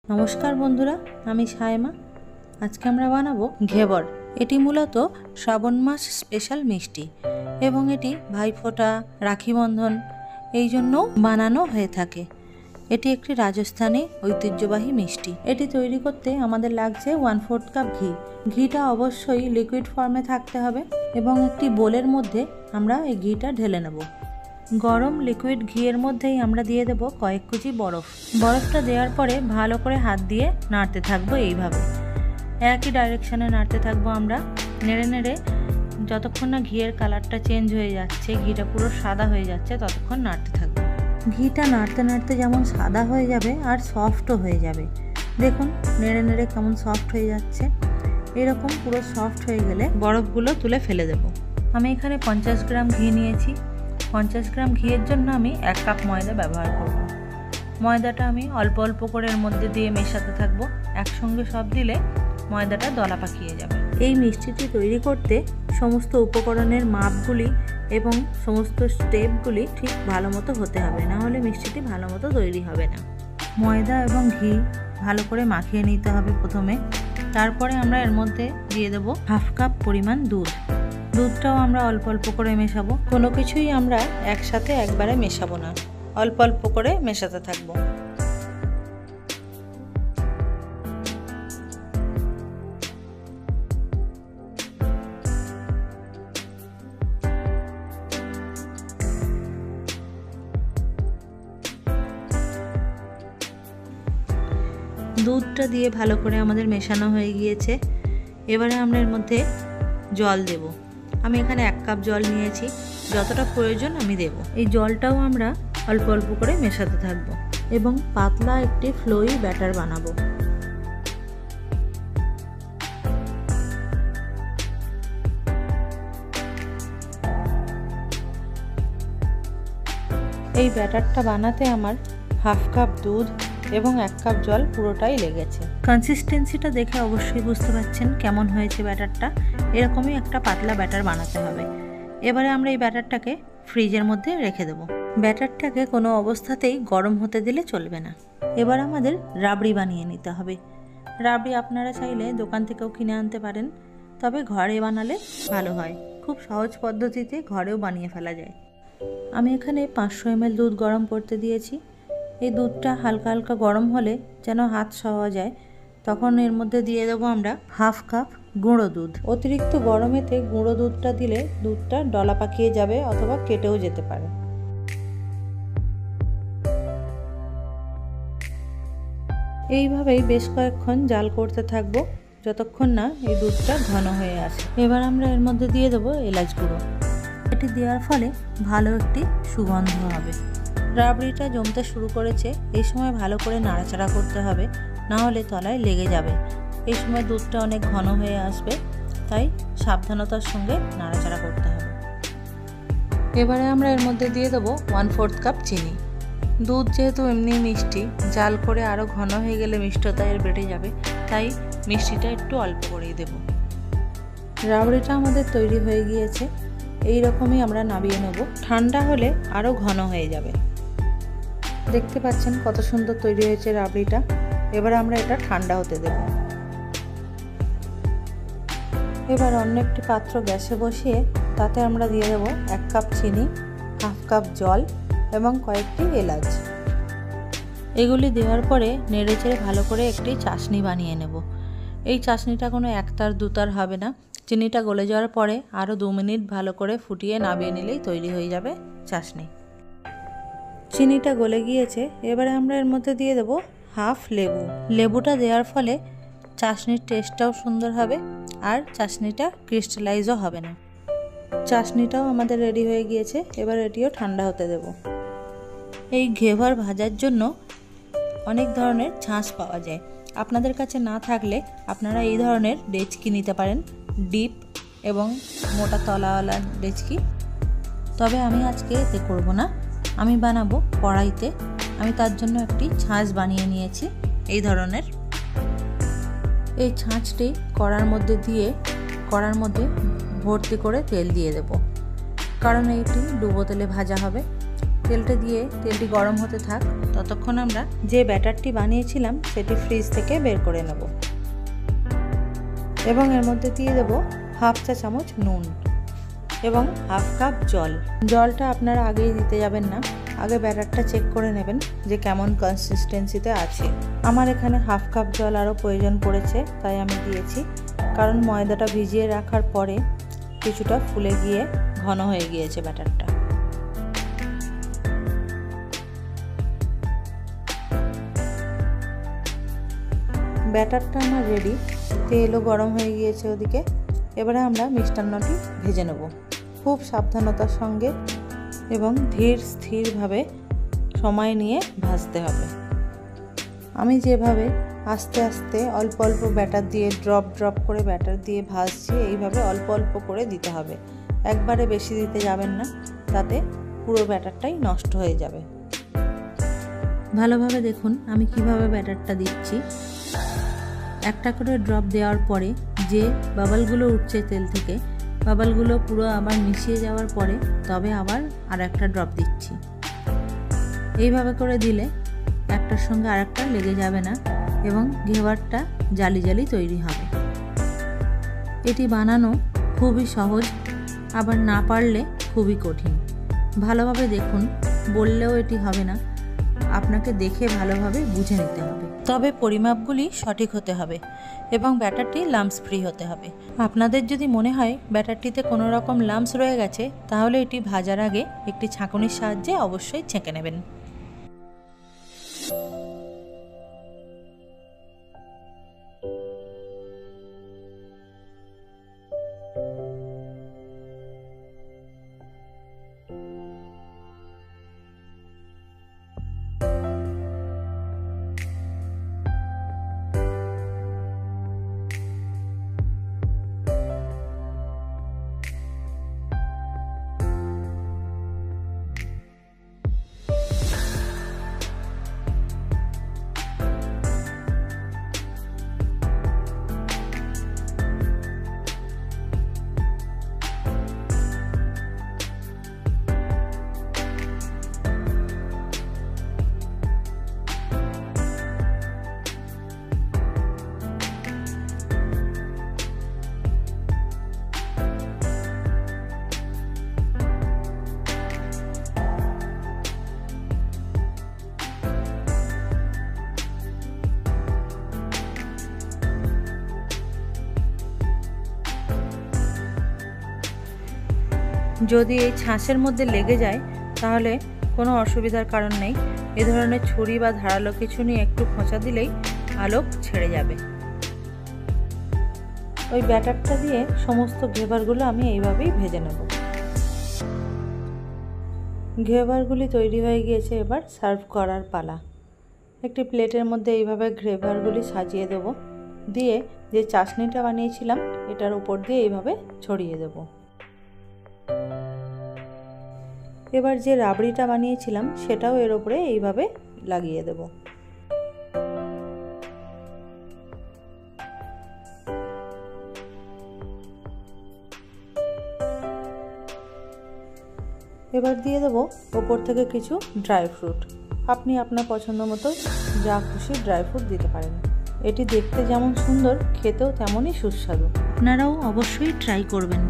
नमस्कार बंधुरा आमी सायमा। आज के आमरा बानाबो घेवर। एटी मूलत श्रावण मास स्पेशल मिष्टि एबं एटी भाईफोटा राखी बंधन एई जोन्नो बानानो हये थाके। एटी एकटी राजस्थानी ऐतिह्यबाही मिष्टि। एटी तैरी करते आमादेर लागछे 1/4 काप घी। घीटा अवश्यई लिकुइड फर्मे थाकते हबे एबं एकटी बोलेर मध्ये आमरा एई घीटा ढेले नेब। गरम लिकुइड घिएर मध्येई आमरा दिए देब कयेक कुचि बरफ। बरफटा देওয়ার परे भालो करे हाथ दिए नाड़ते थाकबो। एइभाবে एकई डायरेक्शने नाड़ते थाकबो। आमरा नेड़े नेड़े যতক্ষণ না ঘিয়ের কালারটা চেঞ্জ হয়ে যাচ্ছে, ঘিটা পুরো সাদা হয়ে যাচ্ছে, ততক্ষণ নাড়তে থাকবো। ঘিটা নাড়তে নাড়তে যেমন সাদা হয়ে যাবে আর সফটও হয়ে যাবে। দেখুন নেড়ে নেড়ে কেমন সফট হয়ে যাচ্ছে। এরকম পুরো সফট হয়ে গেলে বরফগুলো তুলে ফেলে দেব। আমি এখানে 50 গ্রাম ঘি নিয়েছি। 50 গ্রাম ঘিয়ের জন্য আমি 1 কাপ ময়দা ব্যবহার করব। ময়দাটা আমি অল্প অল্প করে এর মধ্যে দিয়ে মেশাতে থাকবো। একসঙ্গে সব দিলে ময়দাটা দলা পাকিয়ে যাবে। এই মিষ্টিটি তৈরি করতে সমস্ত উপকরণের মাপগুলি এবং সমস্ত স্টেপগুলি ঠিক ভালো মতো হতে হবে, না হলে মিষ্টিটি ভালো মতো তৈরি হবে না। ময়দা এবং ঘি ভালো করে মাখিয়ে নিতে হবে প্রথমে। তারপরে আমরা এর মধ্যে দিয়ে দেব 1/2 কাপ পরিমাণ দুধ। দুধটাও আমরা অল্প অল্প করে মেশাবো। কোনো কিছুই আমরা একসাথে একবারে মেশাবো না, অল্প অল্প করে মেশাতে থাকবো। দুধটা দিয়ে ভালো করে আমাদের মেশানো হয়ে গিয়েছে। এবারে আমরা এর মধ্যে জল দেব। আমি এখানে 1 কাপ জল নিয়েছি, যতটা প্রয়োজন আমি দেব। এই জলটাও আমরা অল্প অল্প করে মেশাতে থাকবো এবং পাতলা একটি ফ্লোই ব্যাটার বানাবো। এই ব্যাটারটা বানাতে আমার 1/2 কাপ দুধ এবং 1 কাপ জল পুরোটাই লেগেছে। কনসিস্টেন্সিটা দেখে অবশ্যই বুঝতে পারছেন কেমন হয়েছে ব্যাটারটা। এরকমই একটা পাতলা ব্যাটার বানাতে হবে। এবারে আমরা এই ব্যাটারটাকে ফ্রিজের মধ্যে রেখে দেব। ব্যাটারটাকে কোনো অবস্থাতেই গরম হতে দিলে চলবে না। এবার আমাদের রাবড়ি বানিয়ে নিতে হবে। রাবড়ি আপনারা চাইলে দোকান থেকেও কিনে আনতে পারেন, তবে ঘরে বানালে ভালো হয়। খুব সহজ পদ্ধতিতে ঘরেও বানিয়ে ফেলা যায়। আমি এখানে 500 ml দুধ গরম করতে দিয়েছি। এই দুধটা হালকা হালকা গরম হলে যেন হাত সওয়া যায়, তখন এর মধ্যে দিয়ে দেবো আমরা 1/2 কাপ গুঁড়ো দুধ। অতিরিক্ত গরমেতে গুঁড়ো দুধটা দিলে দুধটা ডলা পাকিয়ে যাবে অথবা কেটেও যেতে পারে। এইভাবেই বেশ কয়েকক্ষণ জাল করতে থাকবো যতক্ষণ না এই দুধটা ঘন হয়ে আসে। এবার আমরা এর মধ্যে দিয়ে দেবো এলাচ গুঁড়ো। এটি দেওয়ার ফলে ভালো একটি সুগন্ধ হবে। রাবড়িটা জমতে শুরু করেছে, এই সময় ভালো করে নাড়াচাড়া করতে হবে, না হলে তলায় লেগে যাবে। এই সময় দুধটা অনেক ঘন হয়ে আসবে, তাই সাবধানতার সঙ্গে নাড়াচাড়া করতে হবে। এবারে আমরা এর মধ্যে দিয়ে দেবো 1/4 কাপ চিনি। দুধ যেহেতু এমনি মিষ্টি, জাল করে আরও ঘন হয়ে গেলে মিষ্টতা এর বেড়ে যাবে, তাই মিষ্টিটা একটু অল্প করেই দেব। রাবড়িটা আমাদের তৈরি হয়ে গিয়েছে। এই রকমই আমরা নামিয়ে নেব। ঠান্ডা হলে আরও ঘন হয়ে যাবে। দেখতে পাচ্ছেন কত সুন্দর তৈরি হয়েছে রাবড়িটা। এবার আমরা এটা ঠান্ডা হতে দেব। এবার অন্য একটি পাত্র গ্যাসে বসিয়ে তাতে আমরা দিয়ে দেব 1 কাপ চিনি, 1/2 কাপ জল এবং কয়েকটি এলাচ। এগুলি দেওয়ার পরে নেড়েচেড়ে ভালো করে একটি চাশনি বানিয়ে নেব। এই চাশনিটা কোনো একতার দুতার হবে না। চিনিটা গলে যাওয়ার পরে আরও 2 মিনিট ভালো করে ফুটিয়ে নামিয়ে নিলেই তৈরি হয়ে যাবে চাশনি। চিনিটা গলে গিয়েছে। এবারে আমরা এর মধ্যে দিয়ে দেবো 1/2 লেবু। লেবুটা দেওয়ার ফলে চাশনির টেস্টটাও সুন্দর হবে আর চাশনিটা ক্রিস্টালাইজও হবে না। চাশনিটাও আমাদের রেডি হয়ে গিয়েছে। এবার এটিও ঠান্ডা হতে দেব। এই ঘেভার ভাজার জন্য অনেক ধরনের ছাঁচ পাওয়া যায়। আপনাদের কাছে না থাকলে আপনারা এই ধরনের ডেচকি নিতে পারেন, ডিপ এবং মোটা তলাওয়ালা ডেচকি। তবে আমি আজকে এতে করব না, আমি বানাবো কড়াইতে। আমি তার জন্য একটি ছাঁচ বানিয়ে নিয়েছি এই ধরনের। এই ছাঁচটি কড়ার মধ্যে দিয়ে কড়ার মধ্যে ভর্তি করে তেল দিয়ে দেব, কারণ এইটি ডুবো তেলে ভাজা হবে। তেলটা দিয়ে তেলটি গরম হতে থাক, ততক্ষণ আমরা যে ব্যাটারটি বানিয়েছিলাম সেটি ফ্রিজ থেকে বের করে নেব এবং এর মধ্যে দিয়ে দেব হাফ চা চামচ নুন এবং হাফ কাপ জল। জলটা আপনারা আগেই দিতে যাবেন না, আগে ব্যাটারটা চেক করে নেবেন যে কেমন কনসিস্টেন্সিতে আছে। আমার এখানে হাফ কাপ জল আরও প্রয়োজন পড়েছে, তাই আমি দিয়েছি, কারণ ময়দাটা ভিজিয়ে রাখার পরে কিছুটা ফুলে গিয়ে ঘন হয়ে গিয়েছে ব্যাটারটা। ব্যাটারটা আমার রেডি, তেলও গরম হয়ে গিয়েছে ওদিকে। এবারে আমরা মিষ্টান্নটি ভেজে নেব খুব সাবধানতার সঙ্গে এবং ধীর স্থিরভাবে সময় নিয়ে ভাজতে হবে। আমি যেভাবে আস্তে আস্তে অল্প অল্প ব্যাটার দিয়ে ড্রপ করে ব্যাটার দিয়ে ভাজছি, এইভাবে অল্প অল্প করে দিতে হবে, একবারে বেশি দিতে যাবেন না, তাতে পুরো ব্যাটারটাই নষ্ট হয়ে যাবে। ভালোভাবে দেখুন আমি কিভাবে ব্যাটারটা দিচ্ছি। একটা করে ড্রপ দেওয়ার পরে যে বাবলগুলো উঠছে তেল থেকে, বাবলগুলো পুরো আবার মিশিয়ে যাওয়ার পরে তবে আবার আর একটা ড্রপ দিচ্ছি। এইভাবে করে দিলে একটার সঙ্গে আরেকটা লেগে যাবে না এবং ঘেভারটা জালি জালি তৈরি হবে। এটি বানানো খুবই সহজ, আবার না পারলে খুবই কঠিন। ভালোভাবে দেখুন, বললেও এটি হবে না, আপনাকে দেখে ভালোভাবে বুঝে নিতে হবে। তবে পরিমাপগুলি সঠিক হতে হবে এবং ব্যাটারটি লাম্পস ফ্রি হতে হবে। আপনাদের যদি মনে হয় ব্যাটারটিতে কোনো রকম লাম্পস রয়ে গেছে, তাহলে এটি ভাজার আগে একটি ছাঁকুনির সাহায্যে অবশ্যই ছেঁকে নেবেন। যদি এই ছাঁচের মধ্যে লেগে যায় তাহলে কোনো অসুবিধার কারণ নেই, এ ধরনের ছুরি বা ধারালো কিছু নিয়ে একটু খোঁচা দিলেই আলোক ছেড়ে যাবে। ওই ব্যাটারটা দিয়ে সমস্ত ঘেভারগুলো আমি এইভাবেই ভেজে নেব। ঘেভারগুলি তৈরি হয়ে গিয়েছে, এবার সার্ভ করার পালা। একটি প্লেটের মধ্যে এইভাবে ঘেভারগুলি সাজিয়ে দেব, দিয়ে যে চাশনিটা বানিয়েছিলাম এটার উপর দিয়ে এইভাবে ছড়িয়ে দেব। এবার যে রাবড়িটা বানিয়েছিলাম সেটাও এর উপরে এইভাবে লাগিয়ে দেব। এবার দিয়ে দেবো ওপর থেকে কিছু ড্রাই ফ্রুট। আপনি আপনার পছন্দ মতো যা খুশি ড্রাই ফ্রুট দিতে পারেন। এটি দেখতে যেমন সুন্দর, খেতেও তেমনই সুস্বাদু। আপনারাও অবশ্যই ট্রাই করবেন।